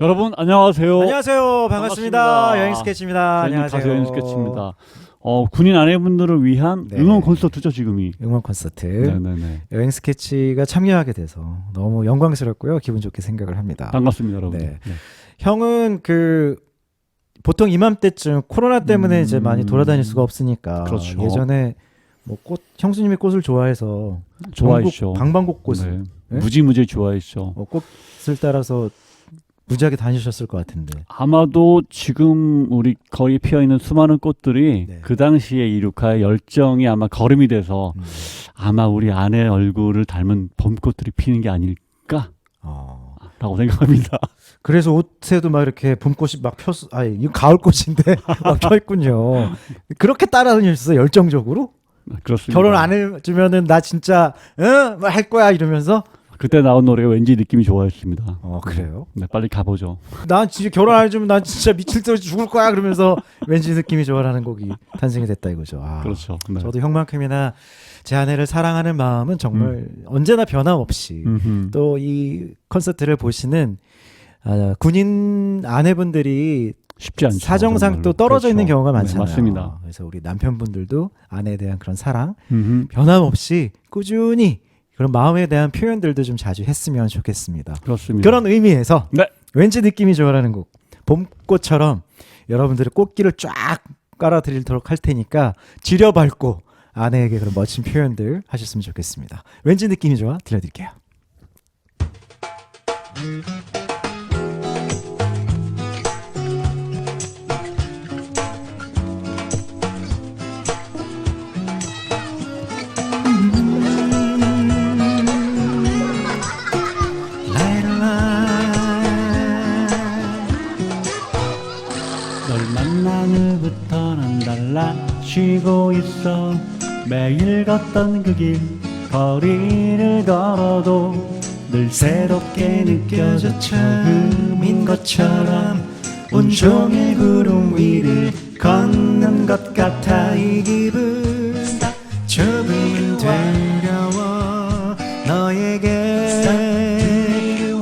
여러분 안녕하세요. 안녕하세요. 반갑습니다. 여행 스케치입니다. 안녕하세요. 가수 여행 스케치입니다. 군인 아내분들을 위한 네. 응원 콘서트죠 지금이. 응원 콘서트. 네네네. 여행 스케치가 참여하게 돼서 너무 영광스럽고요. 기분 좋게 생각을 합니다. 반갑습니다, 여러분. 네. 형은 보통 이맘때쯤 코로나 때문에 이제 많이 돌아다닐 수가 없으니까 그렇죠. 예전에 뭐 형수님이 꽃을 좋아해서 좋아했죠. 방방곡곡을 네. 네? 무지무지 좋아했죠. 꽃을 따라서 무지하게 다니셨을 것 같은데. 아마도 지금 우리 거리 피어 있는 수많은 꽃들이 네. 그 당시에 이루카의 열정이 아마 거름이 돼서 아마 우리 아내 얼굴을 닮은 봄꽃들이 피는 게 아닐까라고 생각합니다. 그래서 옷에도 막 이렇게 봄꽃이 막 이거 가을 꽃인데 막 펴있군요. 그렇게 따라다니셨어요, 열정적으로? 그렇습니다. 결혼 안 해주면은 나 진짜 뭐 할 거야 이러면서. 그때 나온 노래가 왠지 느낌이 좋아했습니다. 그래요? 네, 빨리 가보죠. 난 진짜 결혼 안 해주면 난 진짜 미칠 듯이 죽을 거야 그러면서 왠지 느낌이 좋아라는 곡이 탄생이 됐다 이거죠. 그렇죠. 네. 저도 형만큼이나 제 아내를 사랑하는 마음은 정말 언제나 변함없이 또 이 콘서트를 보시는 군인 아내분들이 쉽지 않죠. 사정상 정말로. 또 떨어져 그렇죠. 있는 경우가 네, 많잖아요. 맞습니다. 그래서 우리 남편분들도 아내에 대한 그런 사랑 변함없이 변함없이 꾸준히 그런 마음에 대한 표현들도 좀 자주 했으면 좋겠습니다. 그렇습니다. 그런 의미에서 네. 왠지 느낌이 좋아라는 곡 봄꽃처럼 여러분들의 꽃길을 쫙 깔아드리도록 할 테니까 지려밟고 아내에게 그런 멋진 표현들 하셨으면 좋겠습니다. 왠지 느낌이 좋아 들려드릴게요. 널 만난 후부터 난 달라지고 있어. 매일 걷던 그 길 거리를 걸어도 늘 새롭게 느껴져. 처음인 것처럼 온종일 구름 위를 걷는 것 같아. 이 기분 조금은 두려워 너에게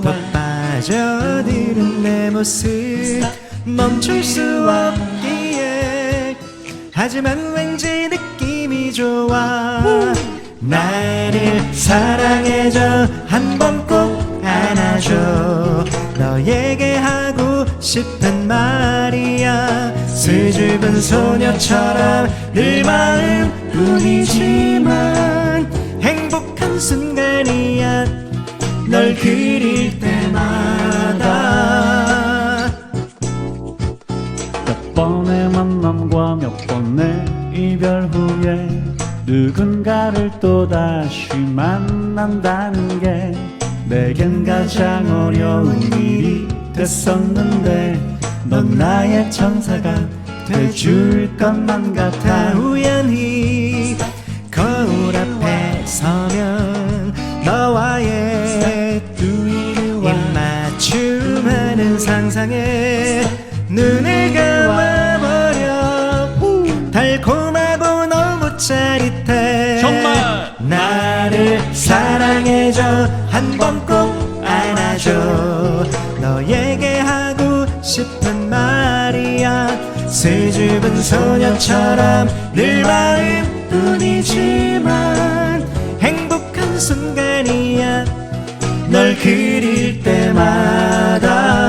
더 빠져드는 내 모습 멈출 수 없기에 하지만 왠지 느낌이 좋아. 나를 사랑해줘 한 번 꼭 안아줘 너에게 하고 싶은 말이야. 수줍은 소녀처럼 늘 마음뿐이지만 행복한 순간이야 널 그릴 때마다. 몇 번의 만남과 몇 번의 이별 후에 누군가를 또다시 만난다는 게 내겐 가장 어려운 일이 됐었는데 넌 나의 천사가 돼줄 것만 같아. 우연히 거울 앞에 서면 너와의 입맞춤하는 상상에 눈을 감아버려. 달콤하고 너무 짜릿해. 정말 나를 사랑해줘 한 번 꼭 안아줘 너에게 하고 싶은 말이야. 수줍은 소녀처럼 늘 마음뿐이지만 행복한 순간이야 널 그릴 때마다.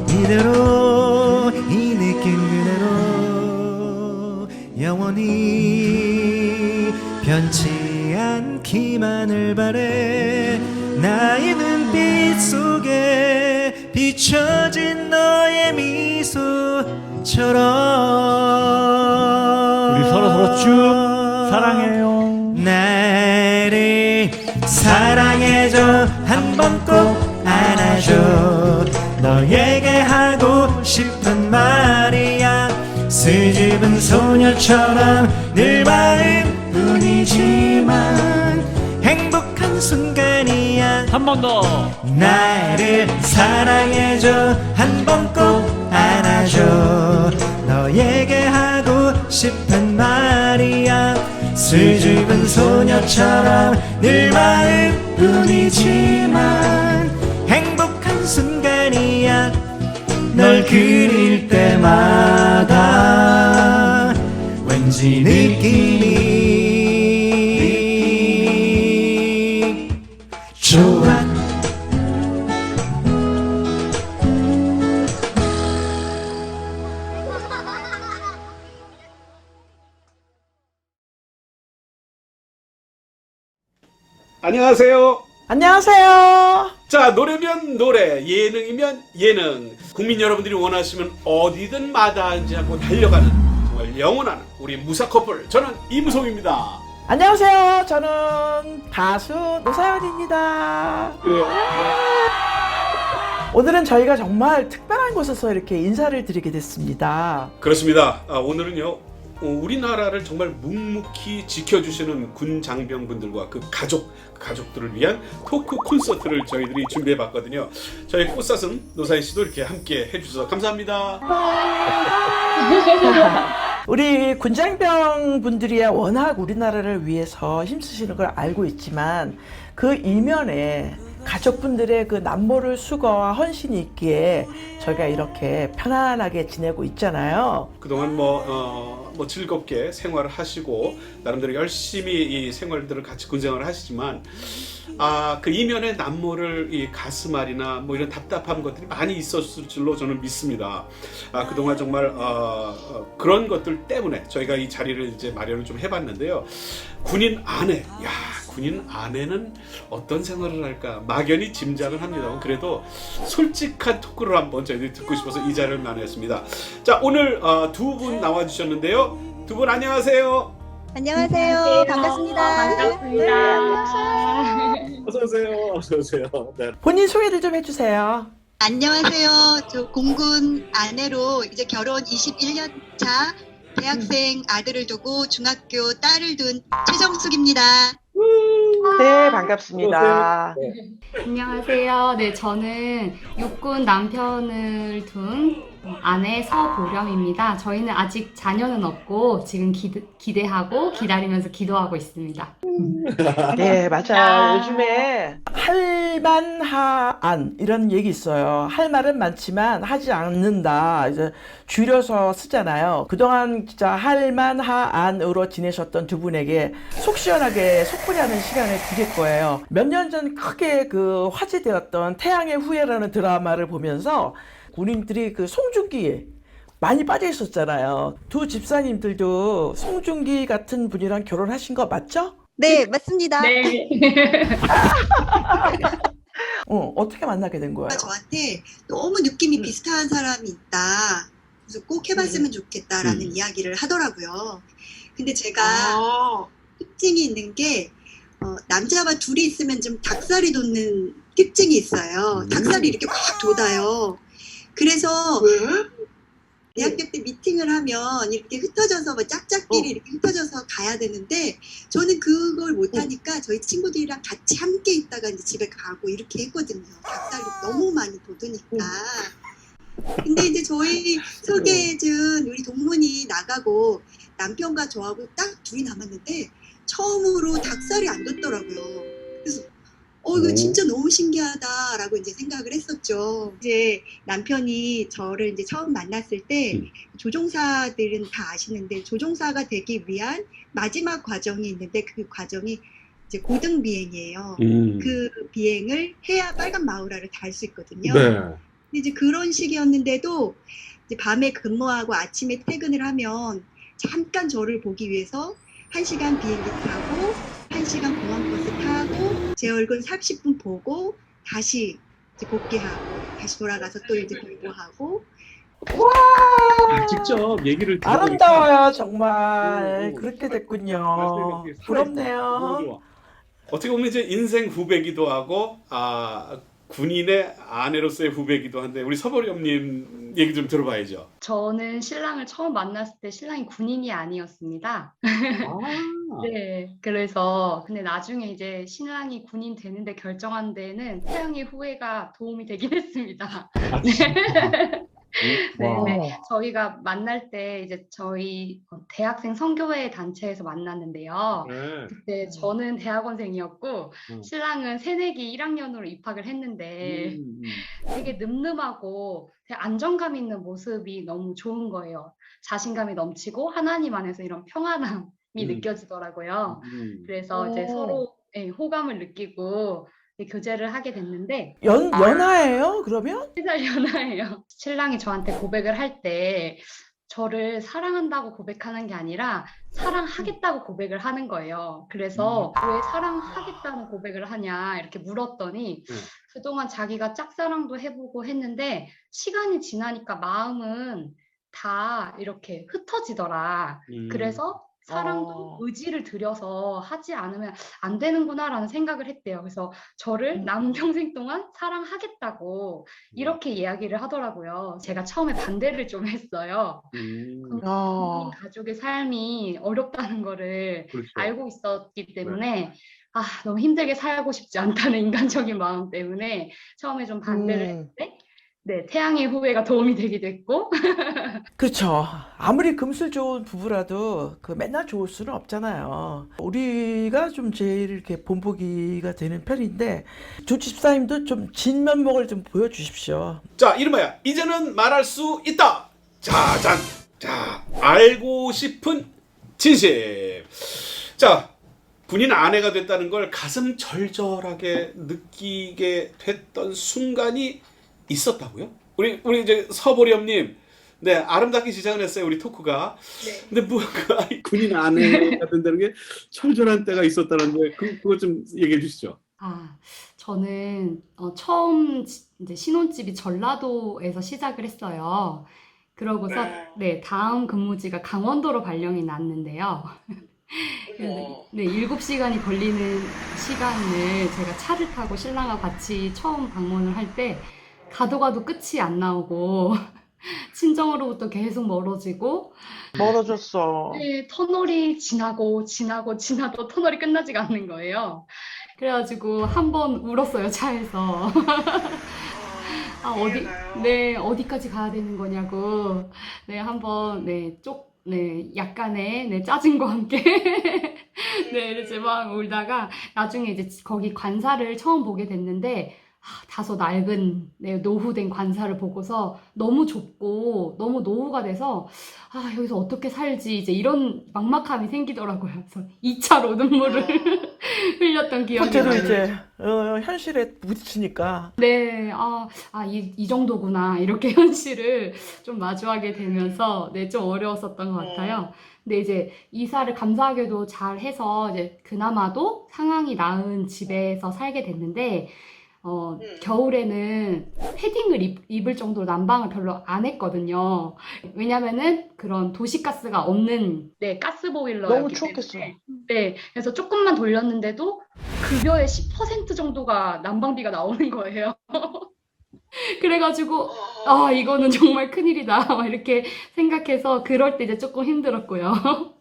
이대로 이 느낌 그대로 영원히 변치 않기만을 바래. 나의 눈빛 속에 비춰진 너의 미소처럼 우리 서로 쭉 사랑해요. 나를 사랑해줘 한 번 꼭 안아줘 너에게 하고 싶은 말이야. 수줍은 소녀처럼 늘 마음뿐이지만 행복 순간이야. 한 번 더. 나를 사랑해줘. 한 번 꼭 안아줘. 너에게 하고 싶은 말이야. 수줍은 소녀처럼 늘 마음뿐이지만 행복한 순간이야. 널 그릴 때마다 왠지 느낌이 좋아. 안녕하세요. 안녕하세요. 자, 노래면 노래, 예능이면 예능. 국민 여러분들이 원하시면 어디든 마다하지 않고 달려가는 정말 영원한 우리 무사 커플. 저는 이무송입니다. 안녕하세요. 저는 가수 노사연입니다. 오늘은 저희가 정말 특별한 곳에서 이렇게 인사를 드리게 됐습니다. 그렇습니다. 오늘은요, 우리나라를 정말 묵묵히 지켜주시는 군 장병분들과 그 가족들을 위한 토크 콘서트를 저희들이 준비해봤거든요. 저희 꽃사슴 노사연 씨도 이렇게 함께 해주셔서 감사합니다. 우리 군장병 분들이야 워낙 우리나라를 위해서 힘쓰시는 걸 알고 있지만 그 이면에 가족분들의 그 남모를 수고와 헌신이 있기에 저희가 이렇게 편안하게 지내고 있잖아요. 그동안 뭐 즐겁게 생활을 하시고 나름대로 열심히 이 생활들을 같이 군생활을 하시지만 그 이면에 남모를 이 가슴앓이나 뭐 이런 답답한 것들이 많이 있었을 줄로 저는 믿습니다. 그동안 정말 그런 것들 때문에 저희가 이 자리를 이제 마련을 좀 해봤는데요. 군인 아내는 어떤 생활을 할까 막연히 짐작을 합니다만 그래도 솔직한 토크를 한번 저희들이 듣고 싶어서 이 자리를 마련했습니다. 자, 오늘 두 분 나와주셨는데요. 두 분 안녕하세요. 안녕하세요. 반갑습니다. 어서 오세요. 네. 본인 소개를 좀 해주세요. 안녕하세요. 저 공군 아내로 이제 결혼 21년 차 대학생 아들을 두고 중학교 딸을 둔 최정숙입니다. 네, 반갑습니다. 안녕하세요. 네, 저는 육군 남편을 둔 아내 서보령입니다. 저희는 아직 자녀는 없고 지금 기대하고 기다리면서 기도하고 있습니다. 네, 맞아요. 요즘에 할만하안 이런 얘기 있어요. 할 말은 많지만 하지 않는다. 이제 줄여서 쓰잖아요. 그동안 진짜 할만하안으로 지내셨던 두 분에게 속 시원하게 속풀이하는 시간을 드릴 거예요. 몇 년 전 크게 그 화제되었던 태양의 후예라는 드라마를 보면서 군인들이 그 송중기에 많이 빠져 있었잖아요. 두 집사님들도 송중기 같은 분이랑 결혼하신 거 맞죠? 네, 맞습니다. 네. 어떻게 만나게 된 거예요? 저한테 너무 느낌이 비슷한 사람이 있다. 그래서 꼭 해봤으면 좋겠다라는 이야기를 하더라고요. 근데 제가 특징이 있는 게 남자와 둘이 있으면 좀 닭살이 돋는 특징이 있어요. 닭살이 이렇게 확 돋아요. 그래서 대학교 때 미팅을 하면 이렇게 흩어져서 뭐 짝짝끼리 이렇게 흩어져서 가야 되는데 저는 그걸 못하니까 저희 친구들이랑 같이 함께 있다가 이제 집에 가고 이렇게 했거든요. 닭살이 너무 많이 돋으니까. 근데 이제 저희 소개해준 우리 동문이 나가고 남편과 저하고 딱 둘이 남았는데 처음으로 닭살이 안 돋더라고요. 그래서 이거 진짜 너무 신기하다라고 이제 생각을 했었죠. 이제 남편이 저를 이제 처음 만났을 때 조종사들은 다 아시는데 조종사가 되기 위한 마지막 과정이 있는데 그 과정이 이제 고등 비행이에요. 그 비행을 해야 빨간 마우라를 달 수 있거든요. 네. 근데 이제 그런 시기였는데도 이제 밤에 근무하고 아침에 퇴근을 하면 잠깐 저를 보기 위해서 1시간 비행기 타고 1시간 공항버스 타고 제 얼굴 30분 보고 다시 이제 복귀하고 다시 돌아가서 또 이제 공부하고. 와, 직접 얘기를 아름다워요 정말. 그렇게 됐군요. 부럽네요. 어떻게 보면 이제 인생 후배기도 하고 군인의 아내로서의 후배기도 한데 우리 서보령님 얘기 좀 들어봐야죠. 저는 신랑을 처음 만났을 때 신랑이 군인이 아니었습니다. 네, 그래서 근데 나중에 이제 신랑이 군인 되는데 결정한 데는 태양의 후예가 도움이 되긴 했습니다. 아, 진짜. 네네. 어. 저희가 만날 때 이제 저희 대학생 선교회 단체에서 만났는데요. 네. 그때 저는 대학원생이었고 음. 신랑은 새내기 1학년으로 입학을 했는데 되게 늠름하고 되게 안정감 있는 모습이 너무 좋은 거예요. 자신감이 넘치고 하나님 안에서 이런 평안함이 느껴지더라고요. 그래서 이제 오. 서로 호감을 느끼고 교제를 하게 됐는데 연하예요, 그러면? 3살 연하예요. 신랑이 저한테 고백을 할 때 저를 사랑한다고 고백하는 게 아니라 사랑하겠다고 고백을 하는 거예요. 그래서 왜 사랑하겠다는 고백을 하냐 이렇게 물었더니 그동안 자기가 짝사랑도 해보고 했는데 시간이 지나니까 마음은 다 이렇게 흩어지더라. 그래서 사랑도 의지를 들여서 하지 않으면 안 되는구나라는 생각을 했대요. 그래서 저를 남은 평생 동안 사랑하겠다고 이렇게 이야기를 하더라고요. 제가 처음에 반대를 좀 했어요. 어. 가족의 삶이 어렵다는 거를 그렇죠. 알고 있었기 때문에 너무 힘들게 살고 싶지 않다는 인간적인 마음 때문에 처음에 좀 반대를 했는데 네, 태양의 후예가 도움이 되기도 했고 그렇죠. 아무리 금슬 좋은 부부라도 그 맨날 좋을 수는 없잖아요. 우리가 좀 제일 이렇게 본보기가 되는 편인데 조치 집사님도 좀 진면목을 좀 보여주십시오. 자, 이름하여 이제는 말할 수 있다. 짜잔. 자, 알고 싶은 진실. 자, 군인 아내가 됐다는 걸 가슴 절절하게 느끼게 됐던 순간이 있었다고요? 우리 이제 서보렴님, 네, 아름답게 시작을 했어요, 우리 토크가. 네. 근데 뭔가 군인 아내가 된다는 게 철저한 때가 있었다는데 그거 좀 얘기해 주시죠. 저는 처음 이제 신혼집이 전라도에서 시작을 했어요. 그러고서 네, 다음 근무지가 강원도로 발령이 났는데요. 네, 7시간이 걸리는 시간을 제가 차를 타고 신랑과 같이 처음 방문을 할 때 가도 가도 끝이 안 나오고 친정으로부터 계속 멀어지고 멀어졌어. 네, 터널이 지나고 터널이 끝나지가 않는 거예요. 그래가지고 한 번 울었어요, 차에서. 어디까지 가야 되는 거냐고. 네, 한번, 약간의, 짜증과 함께. 네, 제 마음 울다가, 나중에 이제 거기 관사를 처음 보게 됐는데, 다소 낡은, 노후된 관사를 보고서 너무 좁고, 너무 노후가 돼서, 여기서 어떻게 살지, 이제 이런 막막함이 생기더라고요. 그래서 2차로 눈물을 흘렸던 기억이 그때도 나요. 이제 현실에 부딪히니까. 네, 이 정도구나. 이렇게 현실을 좀 마주하게 되면서, 좀 어려웠었던 것 같아요. 근데 이제 이사를 감사하게도 잘 해서, 이제 그나마도 상황이 나은 집에서 살게 됐는데, 겨울에는 패딩을 입을 정도로 난방을 별로 안 했거든요. 왜냐면은 그런 도시가스가 없는, 가스보일러였기 너무 추웠겠어. 때문에. 네, 그래서 조금만 돌렸는데도 급여의 10% 정도가 난방비가 나오는 거예요. 그래가지고, 이거는 정말 큰일이다. 막 이렇게 생각해서 그럴 때 이제 조금 힘들었고요.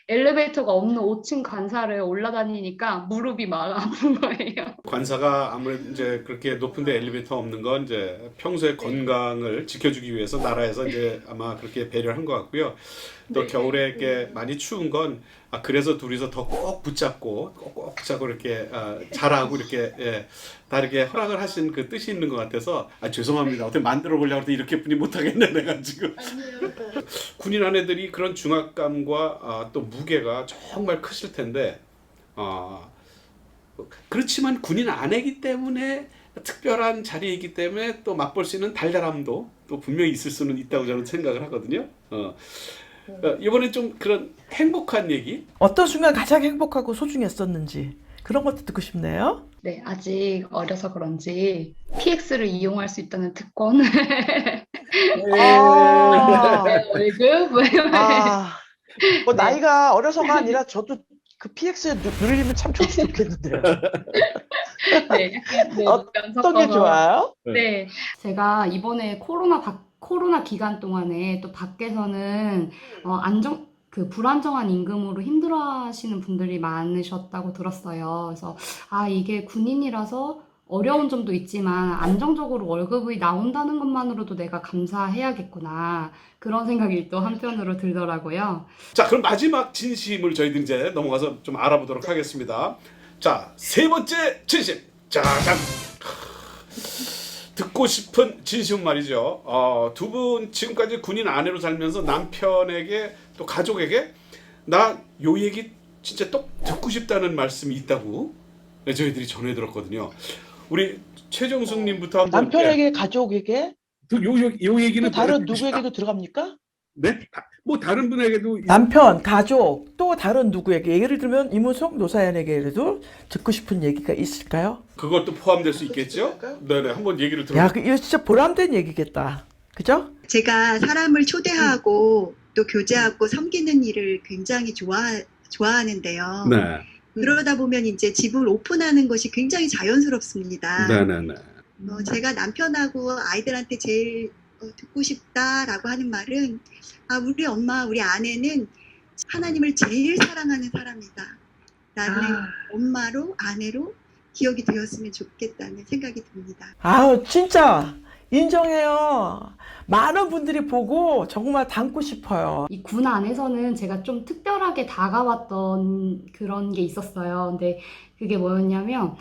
엘리베이터가 없는 5층 관사를 올라다니니까 무릎이 막 아픈 거예요. 관사가 아무래도 이제 그렇게 높은데 엘리베이터 없는 건 이제 평소에 건강을 지켜주기 위해서 나라에서 이제 아마 그렇게 배려한 것 같고요. 또 겨울에 이렇게 많이 추운 건 그래서 둘이서 더 꼭 붙잡고 이렇게 잘하고 이렇게 다 이렇게 허락을 하신 그 뜻이 있는 것 같아서 죄송합니다. 어떻게 만들어 보려고 했더니 이렇게 뿐이 못하겠네 내가 지금. 군인 아내들이 그런 중압감과 또 무게가 정말 크실 텐데 그렇지만 군인 아내이기 때문에 특별한 자리이기 때문에 또 맛볼 수 있는 달달함도 또 분명히 있을 수는 있다고 저는 생각을 하거든요. 이번에 좀 그런 행복한 얘기. 어떤 순간 가장 행복하고 소중했었는지 그런 것도 듣고 싶네요. 네, 아직 어려서 그런지 PX를 이용할 수 있다는 특권, 월급, 뭐 나이가 어려서가 아니라 저도 그 PX에 누리면 참 좋겠는데요. 어떤 게 좋아요? 네, 제가 이번에 코로나 기간 동안에 또 밖에서는 그 불안정한 임금으로 힘들어하시는 분들이 많으셨다고 들었어요. 그래서 이게 군인이라서 어려운 점도 있지만 안정적으로 월급이 나온다는 것만으로도 내가 감사해야겠구나. 그런 생각이 또 한편으로 들더라고요. 자, 그럼 마지막 진심을 저희들 이제 넘어가서 좀 알아보도록 하겠습니다. 자, 세 번째 진심. 짜잔. 듣고 싶은 진심은 말이죠. 두 분 지금까지 군인 아내로 살면서 남편에게 또 가족에게 나 요 얘기 진짜 또 듣고 싶다는 말씀이 있다고 저희들이 전해 들었거든요. 우리 최정숙님부터 한번. 남편에게, 가족에게, 요 얘기는 또 다른 듣고 싶다. 누구에게도 들어갑니까? 네? 뭐 다른 분에게도 남편, 가족, 또 다른 누구에게, 예를 들면 이문석 노사연에게도 듣고 싶은 얘기가 있을까요? 그것도 포함될 수 있겠죠? 네네, 한번 얘기를 들어. 야, 이거 진짜 보람된 얘기겠다. 그죠? 제가 사람을 초대하고 또 교제하고 섬기는 일을 굉장히 좋아하는데요. 네. 그러다 보면 이제 집을 오픈하는 것이 굉장히 자연스럽습니다. 네네네. 제가 남편하고 아이들한테 제일 듣고 싶다라고 하는 말은 우리 엄마, 우리 아내는 하나님을 제일 사랑하는 사람이다. 나는 엄마로, 아내로 기억이 되었으면 좋겠다는 생각이 듭니다. 아우, 진짜 인정해요. 많은 분들이 보고 정말 닮고 싶어요. 이 군 안에서는 제가 좀 특별하게 다가왔던 그런 게 있었어요. 근데 그게 뭐였냐면,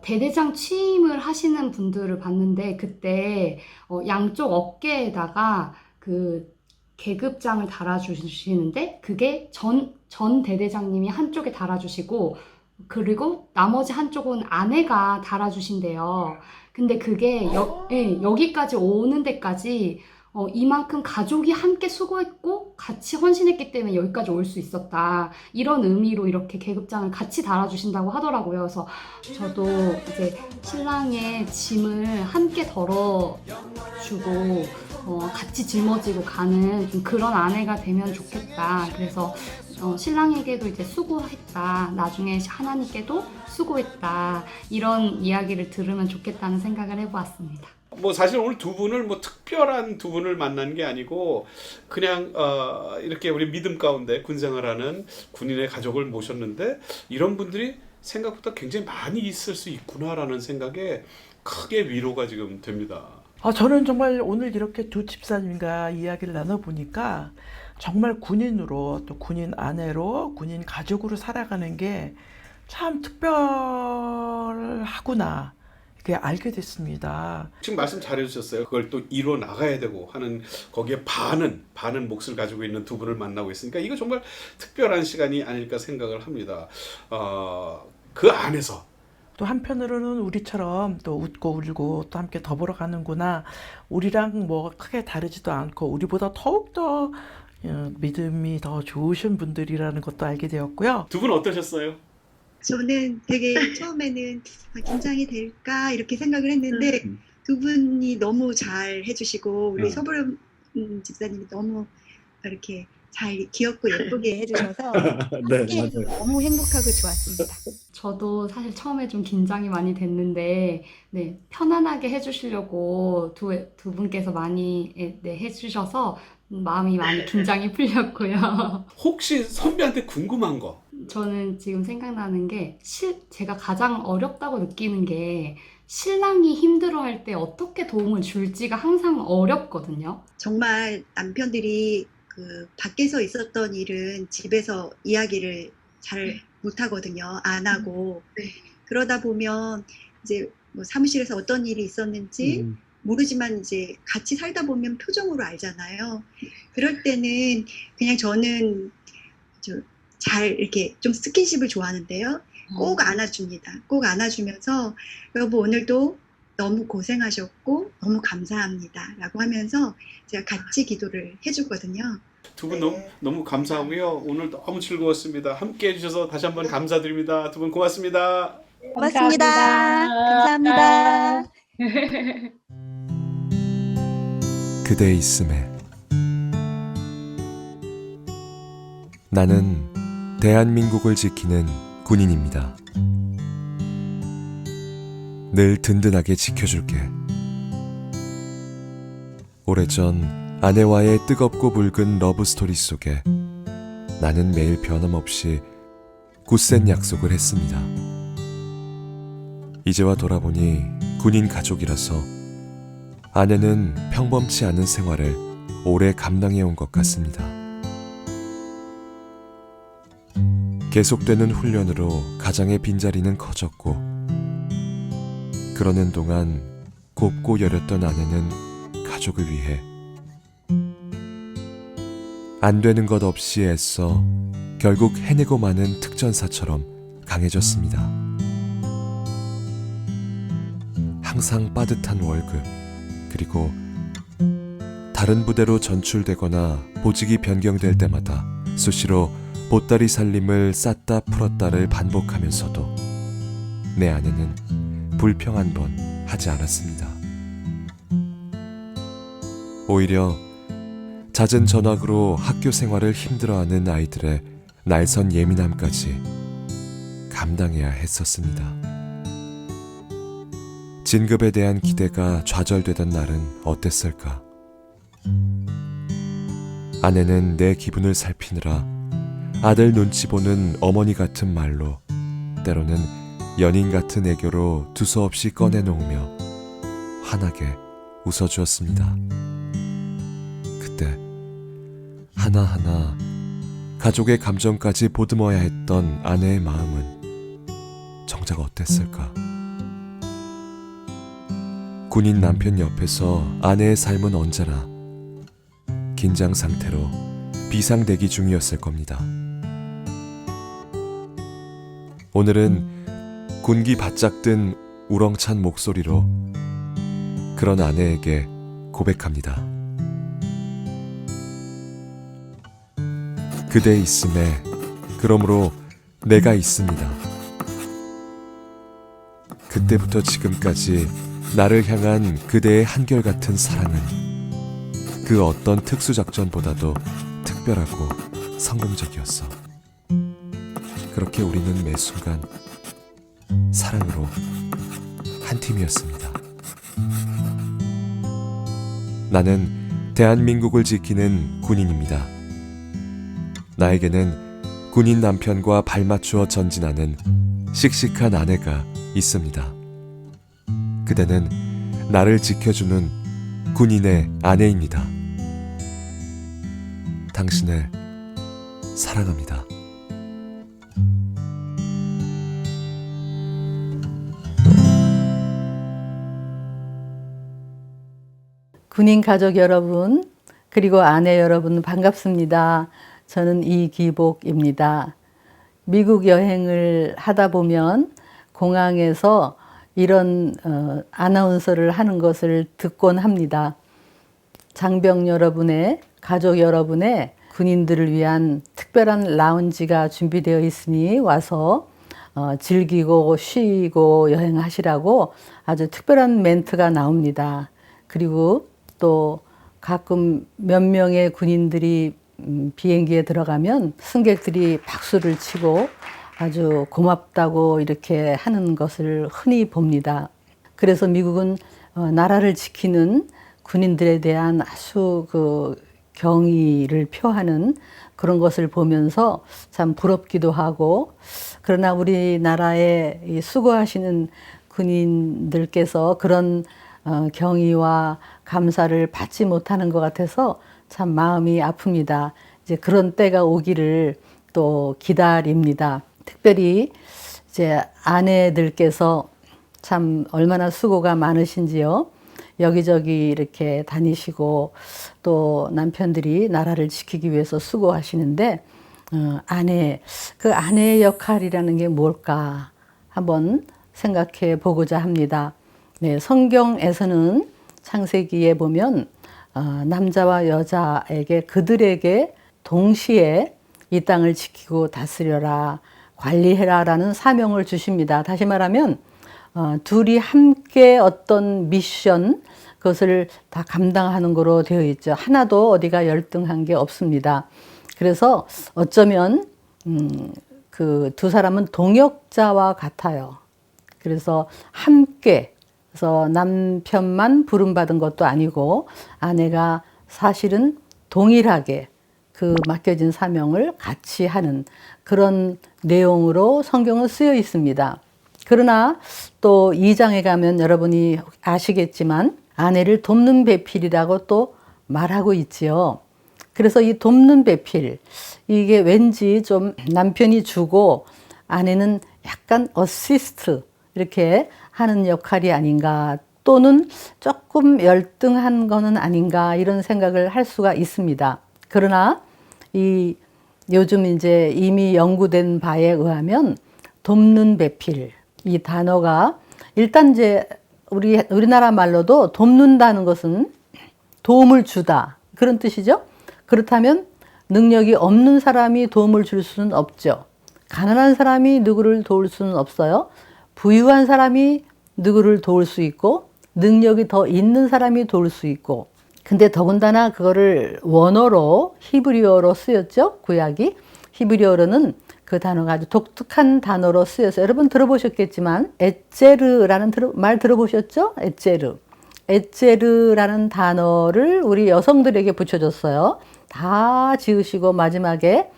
대대장 취임을 하시는 분들을 봤는데, 그때, 양쪽 어깨에다가 그 계급장을 달아주시는데, 그게 전 대대장님이 한쪽에 달아주시고, 그리고 나머지 한쪽은 아내가 달아주신대요. 근데 그게 여기까지 오는 데까지 이만큼 가족이 함께 수고했고 같이 헌신했기 때문에 여기까지 올 수 있었다. 이런 의미로 이렇게 계급장을 같이 달아주신다고 하더라고요. 그래서 저도 이제 신랑의 짐을 함께 덜어주고 같이 짊어지고 가는 좀 그런 아내가 되면 좋겠다. 그래서 신랑에게도 이제 수고했다. 나중에 하나님께도 수고했다. 이런 이야기를 들으면 좋겠다는 생각을 해보았습니다. 뭐 사실 오늘 두 분을 뭐 특별한 두 분을 만난 게 아니고 그냥 이렇게 우리 믿음 가운데 군생활하는 군인의 가족을 모셨는데 이런 분들이 생각보다 굉장히 많이 있을 수 있구나라는 생각에 크게 위로가 지금 됩니다. 저는 정말 오늘 이렇게 두 집사님과 이야기를 나눠보니까 정말 군인으로 또 군인 아내로 군인 가족으로 살아가는 게 참 특별하구나 그게 알게 됐습니다. 지금 말씀 잘해주셨어요. 그걸 또 이뤄 나가야 되고 하는 거기에 반은 몫을 가지고 있는 두 분을 만나고 있으니까 이거 정말 특별한 시간이 아닐까 생각을 합니다. 그 안에서 또 한편으로는 우리처럼 또 웃고 울고 또 함께 더불어 가는구나. 우리랑 뭐 크게 다르지도 않고 우리보다 더욱더 믿음이 더 좋으신 분들이라는 것도 알게 되었고요. 두 분 어떠셨어요? 저는 되게 처음에는 긴장이 될까 이렇게 생각을 했는데 두 분이 너무 잘 해주시고 우리 서보름 집사님이 너무 이렇게 잘 귀엽고 예쁘게 해주셔서 네, 너무 행복하고 좋았습니다. 저도 사실 처음에 좀 긴장이 많이 됐는데 편안하게 해주시려고 두 분께서 많이 해주셔서 마음이 많이 긴장이 풀렸고요. 혹시 선배한테 궁금한 거? 저는 지금 생각나는 게 제가 가장 어렵다고 느끼는 게 신랑이 힘들어할 때 어떻게 도움을 줄지가 항상 어렵거든요. 정말 남편들이 그 밖에서 있었던 일은 집에서 이야기를 잘 못하거든요. 안 하고. 그러다 보면 이제 뭐 사무실에서 어떤 일이 있었는지 모르지만 이제 같이 살다 보면 표정으로 알잖아요. 그럴 때는 그냥 저는 잘 이렇게 좀 스킨십을 좋아하는데요. 꼭 안아줍니다. 꼭 안아주면서 여보 오늘도 너무 고생하셨고 너무 감사합니다 라고 하면서 제가 같이 기도를 해주거든요. 두 분 너무 감사하고요. 오늘 너무 즐거웠습니다. 함께 해주셔서 다시 한번 감사드립니다. 두 분 고맙습니다. 고맙습니다. 감사합니다. 그대 있음에 나는 대한민국을 지키는 군인입니다. 늘 든든하게 지켜줄게. 오래전 아내와의 뜨겁고 붉은 러브스토리 속에 나는 매일 변함없이 굳센 약속을 했습니다. 이제와 돌아보니 군인 가족이라서 아내는 평범치 않은 생활을 오래 감당해온 것 같습니다. 계속되는 훈련으로 가장의 빈자리는 커졌고, 그러는 동안 곱고 여렸던 아내는 가족을 위해 안 되는 것 없이 애써 결국 해내고 마는 특전사처럼 강해졌습니다. 항상 빠듯한 월급, 그리고 다른 부대로 전출되거나 보직이 변경될 때마다 수시로 보따리 살림을 쌌다 풀었다를 반복하면서도 내 아내는 불평 한 번 하지 않았습니다. 오히려 잦은 전학으로 학교 생활을 힘들어하는 아이들의 날선 예민함까지 감당해야 했었습니다. 진급에 대한 기대가 좌절되던 날은 어땠을까? 아내는 내 기분을 살피느라 아들 눈치 보는 어머니 같은 말로, 때로는 연인 같은 애교로 두서없이 꺼내놓으며 환하게 웃어주었습니다. 그때 하나하나 가족의 감정까지 보듬어야 했던 아내의 마음은 정작 어땠을까? 군인 남편 옆에서 아내의 삶은 언제나 긴장 상태로 비상대기 중이었을 겁니다. 오늘은 군기 바짝 든 우렁찬 목소리로 그런 아내에게 고백합니다. 그대 있음에, 그러므로 내가 있습니다. 그때부터 지금까지 나를 향한 그대의 한결같은 사랑은 그 어떤 특수작전보다도 특별하고 성공적이었어. 그렇게 우리는 매 순간 사랑으로 한 팀이었습니다. 나는 대한민국을 지키는 군인입니다. 나에게는 군인 남편과 발맞추어 전진하는 씩씩한 아내가 있습니다. 그대는 나를 지켜주는 군인의 아내입니다. 당신을 사랑합니다. 군인 가족 여러분, 그리고 아내 여러분 반갑습니다. 저는 이기복입니다. 미국 여행을 하다 보면 공항에서 이런 아나운서를 하는 것을 듣곤 합니다. 장병 여러분의, 가족 여러분의 군인들을 위한 특별한 라운지가 준비되어 있으니 와서 즐기고 쉬고 여행하시라고 아주 특별한 멘트가 나옵니다. 그리고 또 가끔 몇 명의 군인들이 비행기에 들어가면 승객들이 박수를 치고 아주 고맙다고 이렇게 하는 것을 흔히 봅니다. 그래서 미국은 나라를 지키는 군인들에 대한 아주 경의를 표하는 그런 것을 보면서 참 부럽기도 하고, 그러나 우리나라에 수고하시는 군인들께서 그런 경의와 감사를 받지 못하는 것 같아서 참 마음이 아픕니다. 이제 그런 때가 오기를 또 기다립니다. 특별히 이제 아내들께서 참 얼마나 수고가 많으신지요. 여기저기 이렇게 다니시고 또 남편들이 나라를 지키기 위해서 수고하시는데 그 아내의 역할이라는 게 뭘까 한번 생각해 보고자 합니다. 네, 성경에서는 창세기에 보면 남자와 여자에게 그들에게 동시에 이 땅을 지키고 다스려라, 관리해라라는 사명을 주십니다. 다시 말하면 둘이 함께 어떤 미션, 그것을 다 감당하는 거로 되어 있죠. 하나도 어디가 열등한 게 없습니다. 그래서 어쩌면 그 두 사람은 동역자와 같아요. 그래서 함께, 그래서 남편만 부름받은 것도 아니고 아내가 사실은 동일하게 그 맡겨진 사명을 같이 하는 그런 내용으로 성경은 쓰여 있습니다. 그러나 또 2장에 가면 여러분이 아시겠지만 아내를 돕는 배필이라고 또 말하고 있지요. 그래서 이 돕는 배필, 이게 왠지 좀 남편이 주고 아내는 약간 어시스트 이렇게 하는 역할이 아닌가, 또는 조금 열등한 거는 아닌가, 이런 생각을 할 수가 있습니다. 그러나 이 요즘 이제 이미 연구된 바에 의하면 돕는 배필, 이 단어가 일단 이제 우리나라 말로도 돕는다는 것은 도움을 주다, 그런 뜻이죠. 그렇다면 능력이 없는 사람이 도움을 줄 수는 없죠. 가난한 사람이 누구를 도울 수는 없어요. 부유한 사람이 누구를 도울 수 있고, 능력이 더 있는 사람이 도울 수 있고. 근데 더군다나 그거를 원어로 히브리어로 쓰였죠. 구약이. 히브리어로는 그 단어가 아주 독특한 단어로 쓰여서 여러분 들어보셨겠지만 에제르라는 말 들어보셨죠? 에제르. 에제르라는 단어를 우리 여성들에게 붙여줬어요. 다 지으시고 마지막에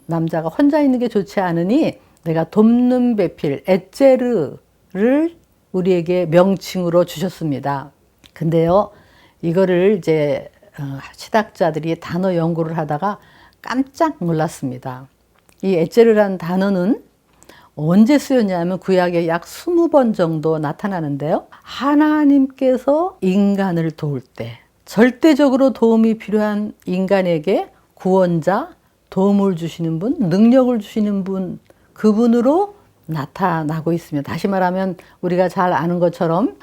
남자가 혼자 있는 게 좋지 않으니 내가 돕는 배필 에제르를 우리에게 명칭으로 주셨습니다. 근데요, 이거를 이제 시각자들이 단어 연구를 하다가 깜짝 놀랐습니다. 이 에제르라는 단어는 언제 쓰였냐면 구약에 약 20번 정도 나타나는데요. 하나님께서 인간을 도울 때, 절대적으로 도움이 필요한 인간에게 구원자, 도움을 주시는 분, 능력을 주시는 분, 그분으로 나타나고 있습니다. 다시 말하면 우리가 잘 아는 것처럼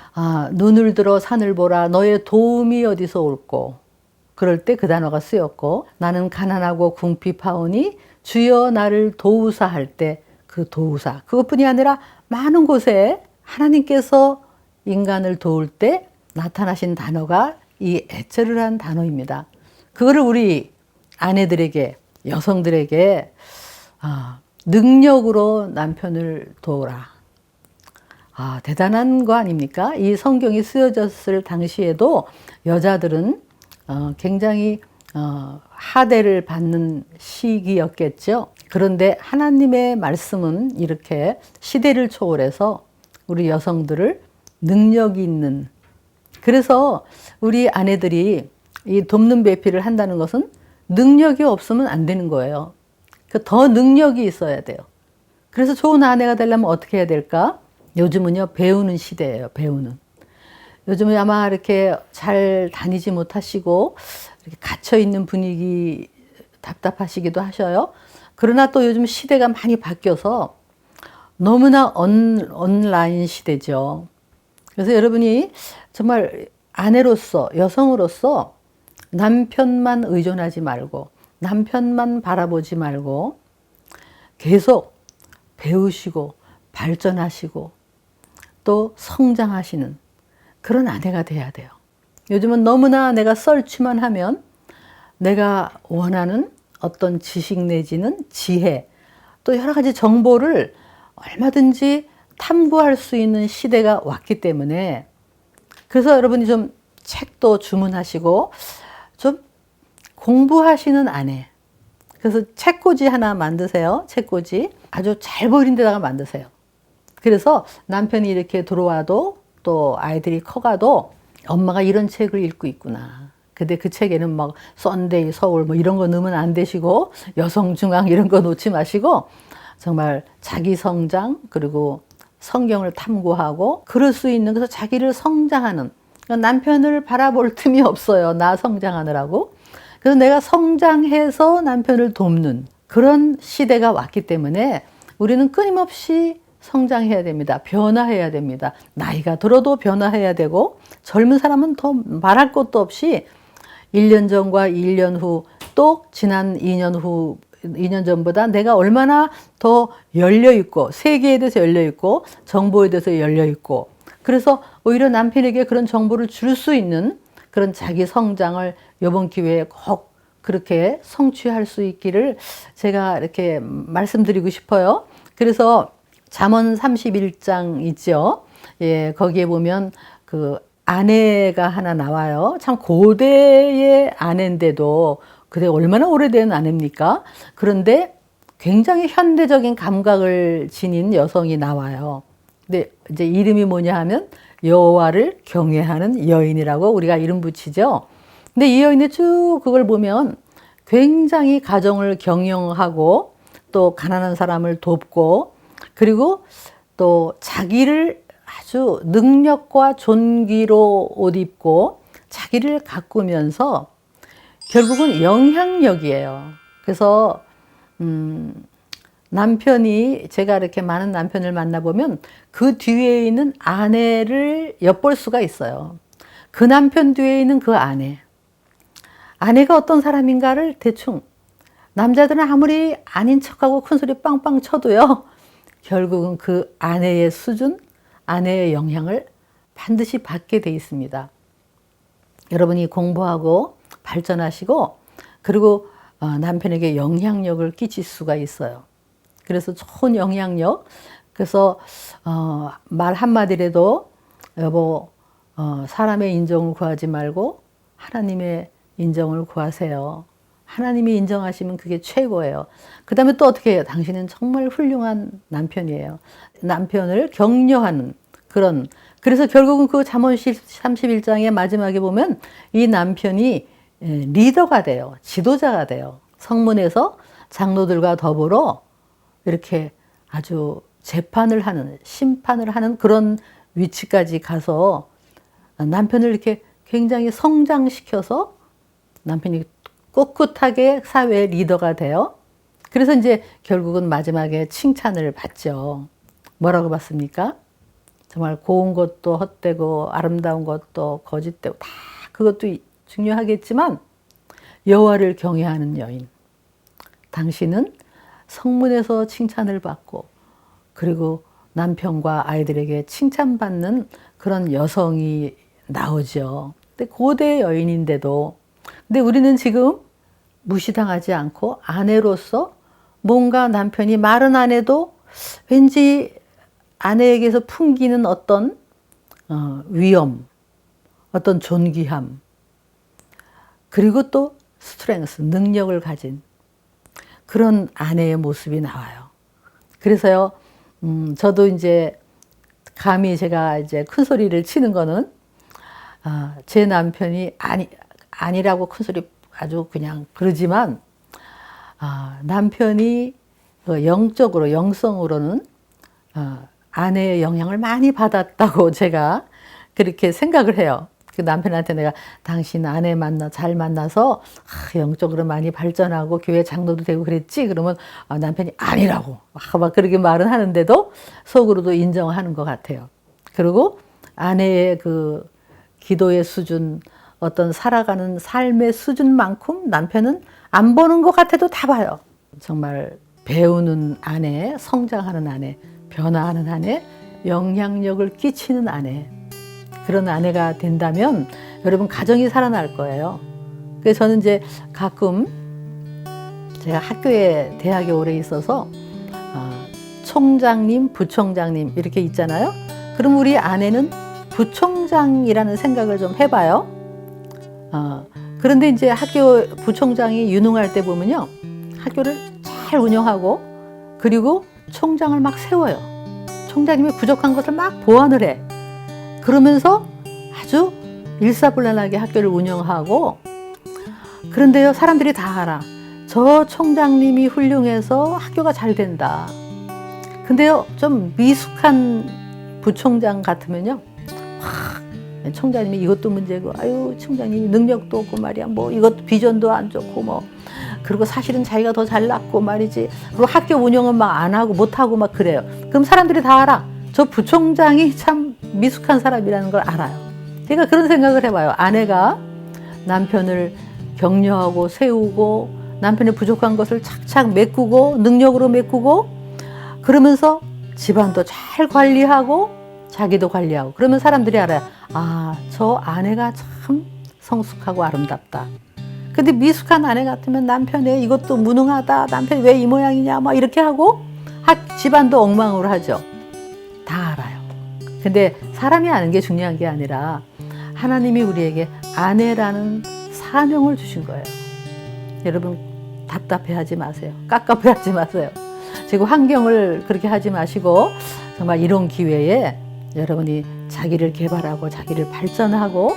눈을 들어 산을 보라, 너의 도움이 어디서 올꼬. 그럴 때 그 단어가 쓰였고, 나는 가난하고 궁핍하오니 주여 나를 도우사 할 때 그 도우사, 그것뿐이 아니라 많은 곳에 하나님께서 인간을 도울 때 나타나신 단어가 이 에체르라는 단어입니다. 그거를 우리 아내들에게, 여성들에게 능력으로 남편을 도우라. 대단한 거 아닙니까? 이 성경이 쓰여졌을 당시에도 여자들은 굉장히 하대를 받는 시기였겠죠. 그런데 하나님의 말씀은 이렇게 시대를 초월해서 우리 여성들을 능력이 있는, 그래서 우리 아내들이 이 돕는 배필을 한다는 것은 능력이 없으면 안 되는 거예요. 더 능력이 있어야 돼요. 그래서 좋은 아내가 되려면 어떻게 해야 될까? 요즘은요, 배우는 시대예요. 배우는. 요즘은 아마 이렇게 잘 다니지 못하시고 이렇게 갇혀 있는 분위기 답답하시기도 하셔요. 그러나 또 요즘 시대가 많이 바뀌어서 너무나 온라인 시대죠. 그래서 여러분이 정말 아내로서, 여성으로서 남편만 의존하지 말고, 남편만 바라보지 말고 계속 배우시고 발전하시고 또 성장하시는 그런 아내가 돼야 돼요. 요즘은 너무나 내가 썰취만 하면 내가 원하는 어떤 지식 내지는 지혜, 또 여러 가지 정보를 얼마든지 탐구할 수 있는 시대가 왔기 때문에, 그래서 여러분이 좀 책도 주문하시고 좀 공부하시는 아내, 그래서 책꽂이 하나 만드세요. 책꽂이 아주 잘 보이는 데다가 만드세요. 그래서 남편이 이렇게 들어와도 또 아이들이 커가도 엄마가 이런 책을 읽고 있구나. 근데 그 책에는 막 썬데이, 서울 뭐 이런 거 넣으면 안 되시고, 여성중앙 이런 거 놓지 마시고 정말 자기 성장, 그리고 성경을 탐구하고 그럴 수 있는, 그래서 자기를 성장하는, 그러니까 남편을 바라볼 틈이 없어요. 나 성장하느라고. 그래서 내가 성장해서 남편을 돕는 그런 시대가 왔기 때문에 우리는 끊임없이 성장해야 됩니다. 변화해야 됩니다. 나이가 들어도 변화해야 되고, 젊은 사람은 더 말할 것도 없이 1년 전과 1년 후, 또 지난 2년 후, 2년 전보다 내가 얼마나 더 열려있고, 세계에 대해서 열려있고, 정보에 대해서 열려있고, 그래서 오히려 남편에게 그런 정보를 줄 수 있는 그런 자기 성장을 이번 기회에 꼭 그렇게 성취할 수 있기를 제가 이렇게 말씀드리고 싶어요. 그래서 잠언 31장 있죠. 예, 거기에 보면 그 아내가 하나 나와요. 참 고대의 아내인데도 그게 얼마나 오래된 아내입니까? 그런데 굉장히 현대적인 감각을 지닌 여성이 나와요. 근데 이제 이름이 뭐냐 하면 여호와를 경외하는 여인이라고 우리가 이름 붙이죠. 근데 이 여인의 쭉 그걸 보면 굉장히 가정을 경영하고 또 가난한 사람을 돕고 그리고 또 자기를 아주 능력과 존귀로 옷 입고 자기를 가꾸면서 결국은 영향력이에요. 그래서 남편이 제가 이렇게 많은 남편을 만나보면 그 뒤에 있는 아내를 엿볼 수가 있어요. 그 남편 뒤에 있는 그 아내. 아내가 어떤 사람인가를 대충 남자들은 아무리 아닌 척하고 큰소리 빵빵 쳐도요. 결국은 그 아내의 수준, 아내의 영향을 반드시 받게 돼 있습니다. 여러분이 공부하고 발전하시고 그리고 남편에게 영향력을 끼칠 수가 있어요. 그래서 좋은 영향력. 그래서 말 한마디라도 여보 사람의 인정을 구하지 말고 하나님의 인정을 구하세요. 하나님이 인정하시면 그게 최고예요. 그 다음에 또 어떻게 해요? 당신은 정말 훌륭한 남편이에요. 남편을 격려하는 그런. 그래서 결국은 그 잠언 31장의 마지막에 보면 이 남편이 리더가 돼요. 지도자가 돼요. 성문에서 장로들과 더불어 이렇게 아주 재판을 하는, 심판을 하는 그런 위치까지 가서 남편을 이렇게 굉장히 성장시켜서 남편이 꿋꿋하게 사회의 리더가 돼요. 그래서 이제 결국은 마지막에 칭찬을 받죠. 뭐라고 받습니까? 정말 고운 것도 헛되고 아름다운 것도 거짓되고 다 그것도 중요하겠지만 여호와를 경외하는 여인. 당신은 성문에서 칭찬을 받고 그리고 남편과 아이들에게 칭찬받는 그런 여성이 나오죠. 근데 고대 여인인데도 근데 우리는 지금 무시당하지 않고 아내로서 뭔가 남편이 말은 안 해도 왠지 아내에게서 풍기는 어떤 위엄, 어떤 존귀함, 그리고 또 스트렝스, 능력을 가진 그런 아내의 모습이 나와요. 그래서요, 저도 이제 감히 제가 이제 큰 소리를 치는 거는 제 남편이 아니라고 큰 소리 아주 그냥 그러지만 남편이 영적으로 영성으로는 아내의 영향을 많이 받았다고 제가 그렇게 생각을 해요. 그 남편한테 내가 당신 아내 잘 만나서 영적으로 많이 발전하고 교회 장로도 되고 그랬지? 그러면 남편이 아니라고 막 그렇게 말은 하는데도 속으로도 인정하는 것 같아요. 그리고 아내의 그 기도의 수준, 어떤 살아가는 삶의 수준만큼 남편은 안 보는 것 같아도 다 봐요. 정말 배우는 아내, 성장하는 아내, 변화하는 아내, 영향력을 끼치는 아내. 그런 아내가 된다면 여러분 가정이 살아날 거예요. 그래서 저는 이제 가끔 제가 학교에 대학에 오래 있어서 총장님, 부총장님 이렇게 있잖아요. 그럼 우리 아내는 부총장이라는 생각을 좀 해봐요. 그런데 이제 학교 부총장이 유능할 때 보면요. 학교를 잘 운영하고 그리고 총장을 막 세워요. 총장님이 부족한 것을 막 보완을 해. 그러면서 아주 일사불란하게 학교를 운영하고 그런데요. 사람들이 다 알아. 저 총장님이 훌륭해서 학교가 잘 된다. 근데요. 좀 미숙한 부총장 같으면요. 총장님이 이것도 문제고 아유 총장님이 능력도 없고 말이야 뭐 이것 비전도 안 좋고 뭐 그리고 사실은 자기가 더 잘났고 말이지 그리고 학교 운영은 막 안 하고 못 하고 막 그래요. 그럼 사람들이 다 알아. 저 부총장이 참 미숙한 사람이라는 걸 알아요. 제가 그런 생각을 해봐요. 아내가 남편을 격려하고 세우고 남편의 부족한 것을 착착 메꾸고 능력으로 메꾸고 그러면서 집안도 잘 관리하고 자기도 관리하고 그러면 사람들이 알아요. 저 아내가 참 성숙하고 아름답다. 근데 미숙한 아내 같으면 남편의 이것도 무능하다. 남편이 왜 이 모양이냐 막 이렇게 하고 집안도 엉망으로 하죠. 다 알아요. 근데 사람이 아는 게 중요한 게 아니라 하나님이 우리에게 아내라는 사명을 주신 거예요. 여러분 답답해하지 마세요. 깝깝해하지 마세요. 지금 환경을 그렇게 하지 마시고 정말 이런 기회에 여러분이 자기를 개발하고 자기를 발전하고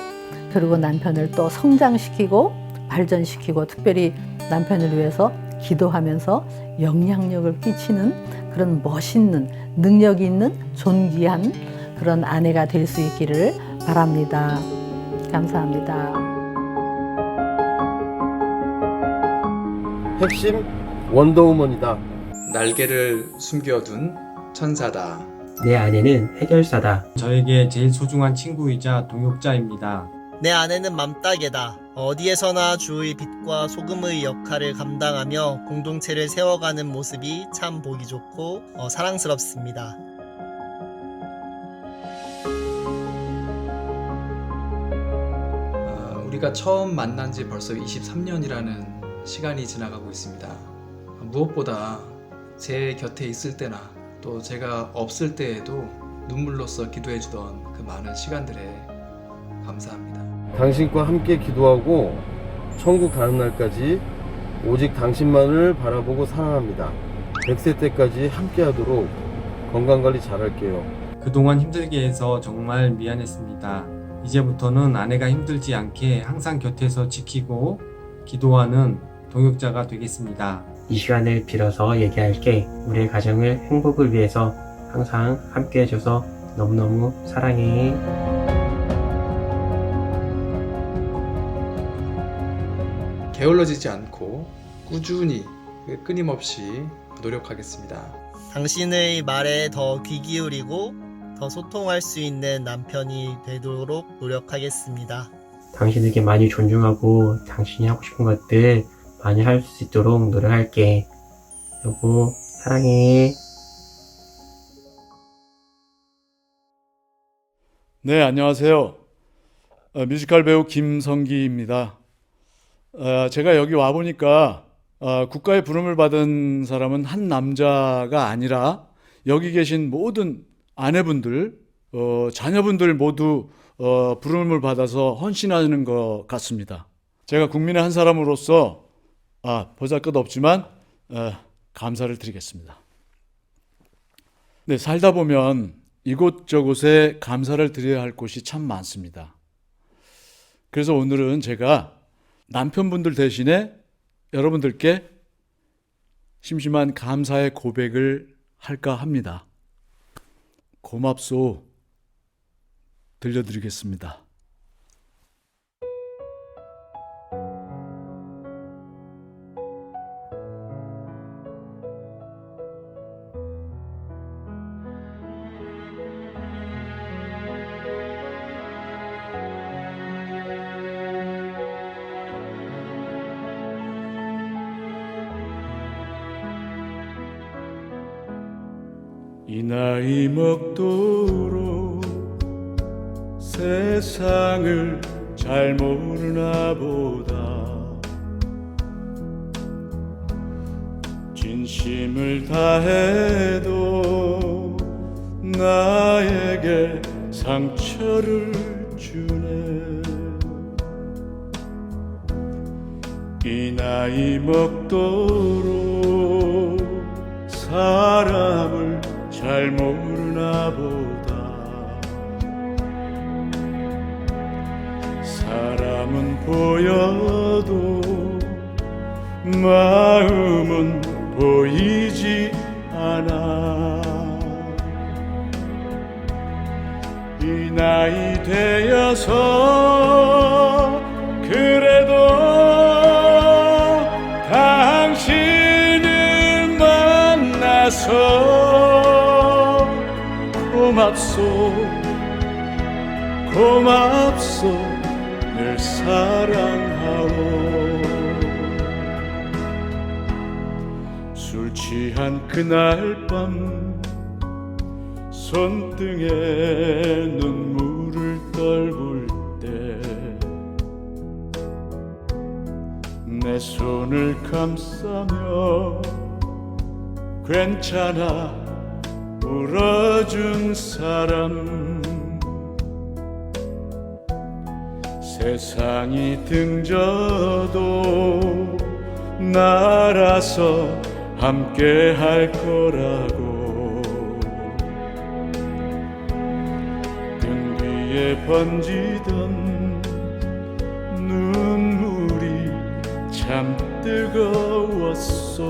그리고 남편을 또 성장시키고 발전시키고 특별히 남편을 위해서 기도하면서 영향력을 끼치는 그런 멋있는 능력 있는 존귀한 그런 아내가 될 수 있기를 바랍니다. 감사합니다. 핵심 원더우먼이다. 날개를 숨겨둔 천사다. 내 아내는 해결사다. 저에게 제일 소중한 친구이자 동역자입니다. 내 아내는 맘따개다. 어디에서나 주의 빛과 소금의 역할을 감당하며 공동체를 세워가는 모습이 참 보기 좋고 사랑스럽습니다. 우리가 처음 만난 지 벌써 23년이라는 시간이 지나가고 있습니다. 무엇보다 제 곁에 있을 때나 또 제가 없을 때에도 눈물로써 기도해 주던 그 많은 시간들에 감사합니다. 당신과 함께 기도하고 천국 가는 날까지 오직 당신만을 바라보고 사랑합니다. 100세 때까지 함께 하도록 건강관리 잘할게요. 그동안 힘들게 해서 정말 미안했습니다. 이제부터는 아내가 힘들지 않게 항상 곁에서 지키고 기도하는 동역자가 되겠습니다. 이 시간을 빌어서 얘기할게. 우리의 가정을 행복을 위해서 항상 함께 해줘서 너무너무 사랑해. 게을러지지 않고 꾸준히 끊임없이 노력하겠습니다. 당신의 말에 더 귀 기울이고 더 소통할 수 있는 남편이 되도록 노력하겠습니다. 당신에게 많이 존중하고 당신이 하고 싶은 것들 많이 할 수 있도록 노력할게. 여보, 사랑해. 네, 안녕하세요. 뮤지컬 배우 김성기입니다. 제가 여기 와보니까 국가의 부름을 받은 사람은 한 남자가 아니라 여기 계신 모든 아내분들, 자녀분들 모두 부름을 받아서 헌신하는 것 같습니다. 제가 국민의 한 사람으로서 보잘것없지만 감사를 드리겠습니다. 네, 살다 보면 이곳저곳에 감사를 드려야 할 곳이 참 많습니다. 그래서 오늘은 제가 남편분들 대신에 여러분들께 심심한 감사의 고백을 할까 합니다. 고맙소 들려드리겠습니다. 이 나이 먹도록 세상을 잘 모르나 보다. 진심을 다해도 나에게 상처를 주네. 이 나이 먹도록 사람을 잘 모르나 보다. 사람은 보여도 마음은 보이지 않아. 이 나이 되어서 그래도 당신을 만나서 고맙소 고맙소 늘 사랑하오. 술 취한 그날 밤 손등에 눈물을 떨굴 때 내 손을 감싸며 괜찮아 울어준 사람. 세상이 등져도 날아서 함께 할 거라고. 등 뒤에 번지던 눈물이 참 뜨거웠소.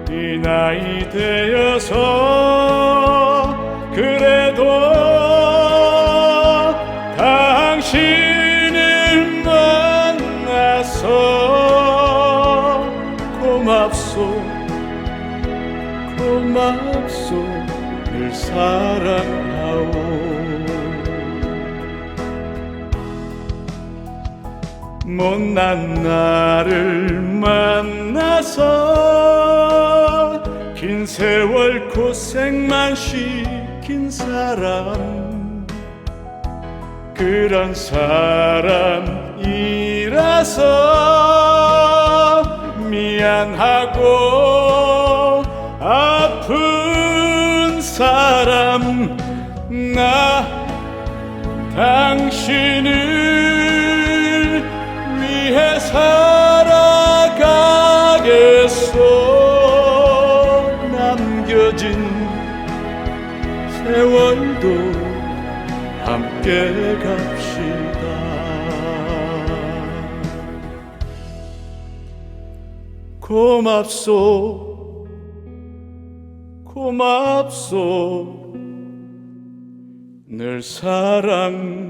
이 나이 되어서 그래도 당신을 만나서 고맙소 고맙소 늘 사랑하오. 못난 나를 만나서 긴 세월 고생만 시킨 사람, 그런 사람이라서 미안하고 아픈 사람. 나 당신을 위해 살아가겠소. 남겨진 세월도 함께 갑시다. 고맙소 고맙소 늘 사랑하오.